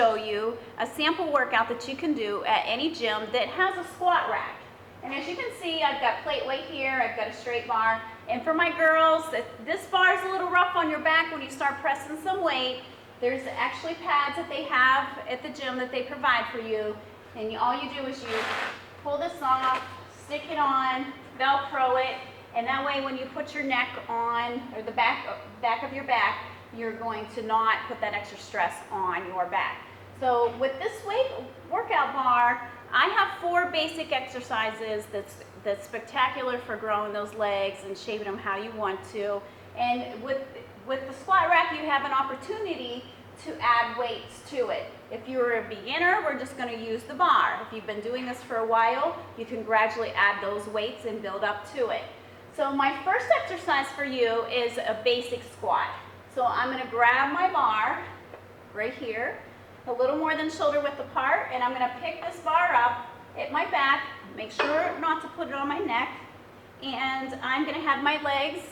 show you a sample workout that you can do at any gym that has a squat rack. And as you can see, I've got plate weight here, I've got a straight bar. And for my girls, this bar is a little rough on your back when you start pressing some weight. There's actually pads that they have at the gym that they provide for you. And all you do is you pull this off, stick it on, Velcro it, and that way when you put your neck on, or the back of your back, you're going to not put that extra stress on your back. So with this weight workout bar, I have 4 basic exercises that's spectacular for growing those legs and shaping them how you want to. And with the squat rack, you have an opportunity to add weights to it. If you're a beginner, we're just going to use the bar. If you've been doing this for a while, you can gradually add those weights and build up to it. So my first exercise for you is a basic squat. So I'm going to grab my bar right here, a little more than shoulder width apart, and I'm going to pick this bar up at my back, make sure not to put it on my neck, and I'm going to have my legs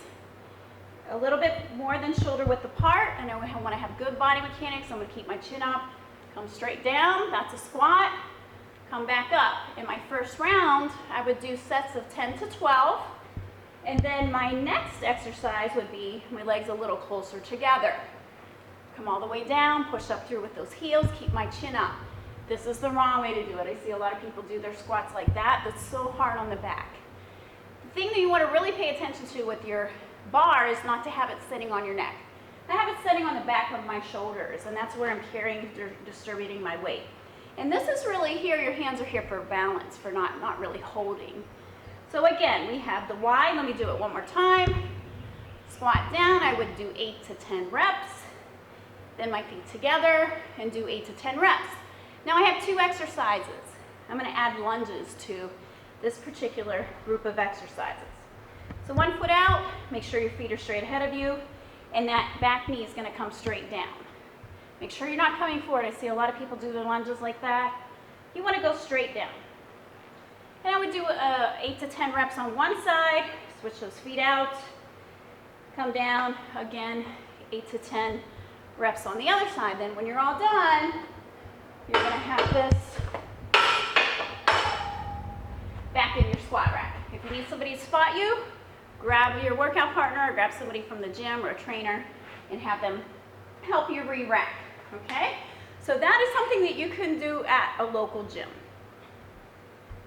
a little bit more than shoulder width apart. I know I want to have good body mechanics. I'm going to keep my chin up, come straight down, that's a squat, come back up. In my first round, I would do sets of 10 to 12, and then my next exercise would be my legs a little closer together. Come all the way down, push up through with those heels, keep my chin up. This is the wrong way to do it. I see a lot of people do their squats like that. That's so hard on the back. The thing that you want to really pay attention to with your bar is not to have it sitting on your neck. I have it sitting on the back of my shoulders, and that's where I'm carrying, distributing my weight. And this is really here, your hands are here for balance, for not really holding. So again, we have the Y. Let me do it one more time. Squat down, I would do 8 to 10 reps. Then my feet together and do 8 to 10 reps. Now I have 2 exercises. I'm going to add lunges to this particular group of exercises. So 1 foot out, make sure your feet are straight ahead of you, and that back knee is going to come straight down. Make sure you're not coming forward. I see a lot of people do their lunges like that. You want to go straight down. And I would do 8 to 10 reps on one side, switch those feet out, come down, again, 8 to 10 reps on the other side. Then when you're all done, you're going to have this back in your squat rack. If you need somebody to spot you, grab your workout partner or grab somebody from the gym or a trainer and have them help you re-rack, okay? So that is something that you can do at a local gym.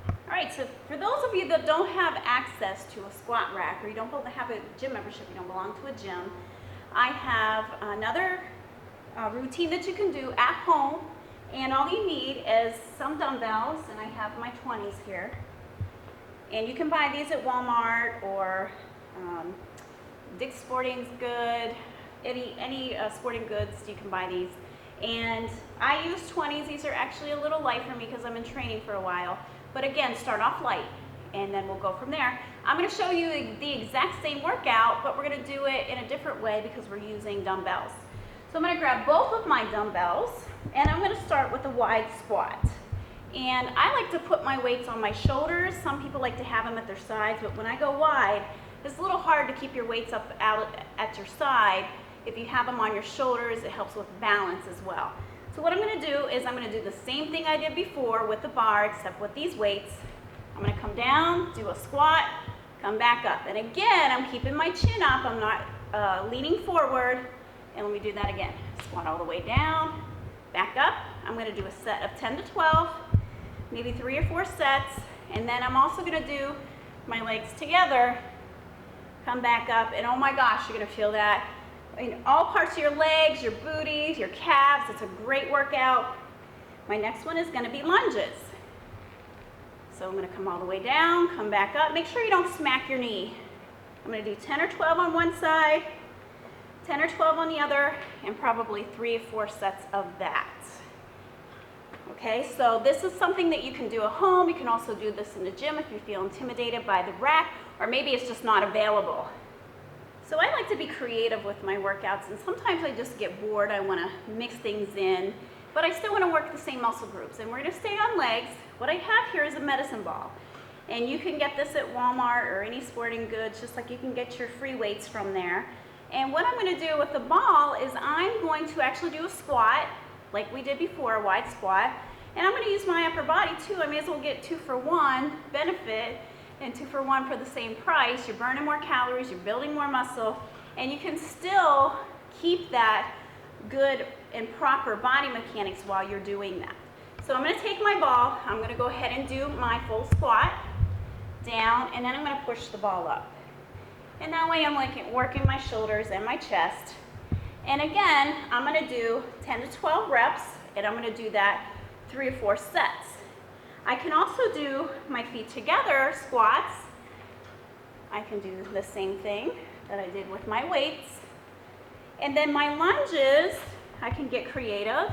All right, so for those of you that don't have access to a squat rack, or you don't have a gym membership, you don't belong to a gym, I have another routine that you can do at home, and all you need is some dumbbells, and I have my 20s here. And you can buy these at Walmart or Dick's Sporting Goods, any sporting goods, you can buy these. And I use 20s. These are actually a little light for me because I'm in training for a while. But again, start off light, and then we'll go from there. I'm going to show you the exact same workout, but we're going to do it in a different way because we're using dumbbells. So I'm going to grab both of my dumbbells, and I'm going to start with a wide squat. And I like to put my weights on my shoulders. Some people like to have them at their sides, but when I go wide, it's a little hard to keep your weights up out at your side. If you have them on your shoulders, it helps with balance as well. So what I'm going to do is I'm going to do the same thing I did before with the bar, except with these weights. I'm going to come down, do a squat, come back up. And again, I'm keeping my chin up. I'm not leaning forward. And let me do that again. Squat all the way down, back up. I'm going to do a set of 10 to 12, maybe 3 or 4 sets. And then I'm also going to do my legs together, come back up. And oh my gosh, you're going to feel that in all parts of your legs, your booty, your calves. It's a great workout. My next one is going to be lunges. So I'm going to come all the way down, come back up. Make sure you don't smack your knee. I'm going to do 10 or 12 on one side, 10 or 12 on the other, and probably 3 or 4 sets of that. Okay, so this is something that you can do at home. You can also do this in the gym if you feel intimidated by the rack, or maybe it's just not available. So I like to be creative with my workouts, and sometimes I just get bored. I want to mix things in, but I still want to work the same muscle groups. And we're going to stay on legs. What I have here is a medicine ball, and you can get this at Walmart or any sporting goods, just like you can get your free weights from there. And what I'm going to do with the ball is I'm going to actually do a squat, like we did before, a wide squat. And I'm gonna use my upper body too. I may as well get 2 for 1 benefit and 2 for 1 for the same price. You're burning more calories, you're building more muscle, and you can still keep that good and proper body mechanics while you're doing that. So I'm gonna take my ball, I'm gonna go ahead and do my full squat down, and then I'm gonna push the ball up. And that way I'm working my shoulders and my chest. And again, I'm gonna do 10 to 12 reps, and I'm gonna do that 3 or 4 sets. I can also do my feet together squats. I can do the same thing that I did with my weights. And then my lunges, I can get creative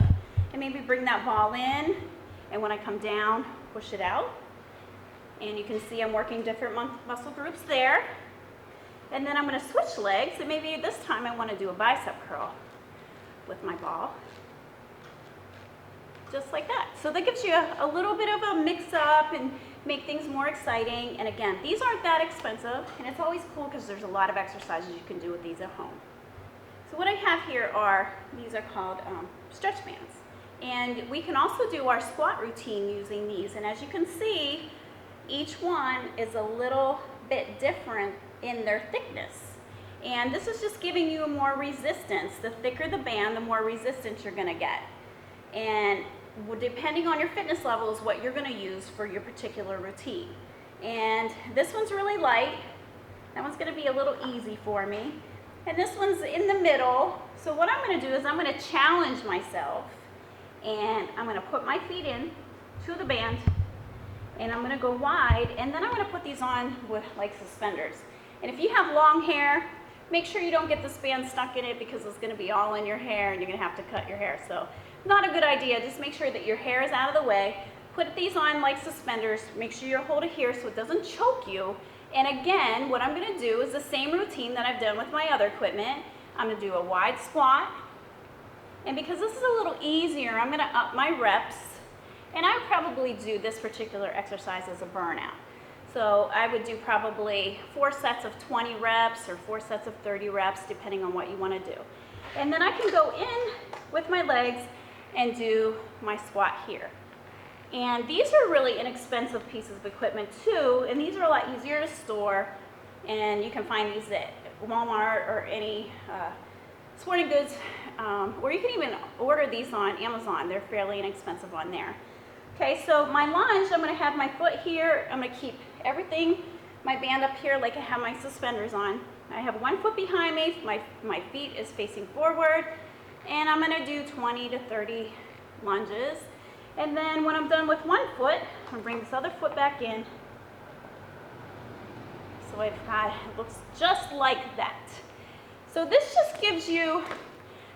and maybe bring that ball in, and when I come down, push it out. And you can see I'm working different muscle groups there. And then I'm gonna switch legs, and maybe this time I wanna do a bicep curl with my ball. Just like that. So that gives you a little bit of a mix up and make things more exciting. And again, these aren't that expensive, and it's always cool because there's a lot of exercises you can do with these at home. So what I have here are, these are called stretch bands. And we can also do our squat routine using these. And as you can see, each one is a little bit different in their thickness. And this is just giving you more resistance. The thicker the band, the more resistance you're gonna get. And depending on your fitness level is what you're gonna use for your particular routine. And this one's really light. That one's gonna be a little easy for me. And this one's in the middle. So what I'm gonna do is I'm gonna challenge myself, and I'm gonna put my feet in to the band, and I'm gonna go wide, and then I'm gonna put these on with like suspenders. And if you have long hair, make sure you don't get this band stuck in it, because it's gonna be all in your hair and you're gonna have to cut your hair. So not a good idea. Just make sure that your hair is out of the way. Put these on like suspenders. Make sure you hold it here so it doesn't choke you. And again, what I'm gonna do is the same routine that I've done with my other equipment. I'm gonna do a wide squat. And because this is a little easier, I'm gonna up my reps. And I would probably do this particular exercise as a burnout. So I would do probably 4 sets of 20 reps or 4 sets of 30 reps, depending on what you wanna do. And then I can go in with my legs and do my squat here. And these are really inexpensive pieces of equipment too, and these are a lot easier to store, and you can find these at Walmart or any sporting goods, or you can even order these on Amazon. They're fairly inexpensive on there. Okay, so my lunge, I'm gonna have my foot here. I'm gonna keep everything, my band up here like I have my suspenders on. I have one foot behind me, my feet is facing forward, and I'm gonna do 20 to 30 lunges. And then when I'm done with one foot, I'm gonna bring this other foot back in. So I've got, it looks just like that. So this just gives you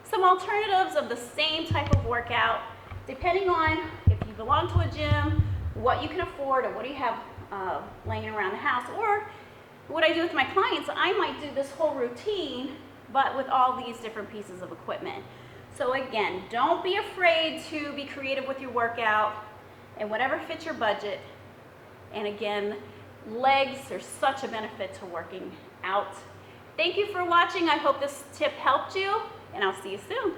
some alternatives of the same type of workout, depending on if you belong to a gym, what you can afford, or what do you have laying around the house. Or what I do with my clients, I might do this whole routine, but with all these different pieces of equipment. So again, don't be afraid to be creative with your workout and whatever fits your budget. And again, legs are such a benefit to working out. Thank you for watching. I hope this tip helped you, and I'll see you soon.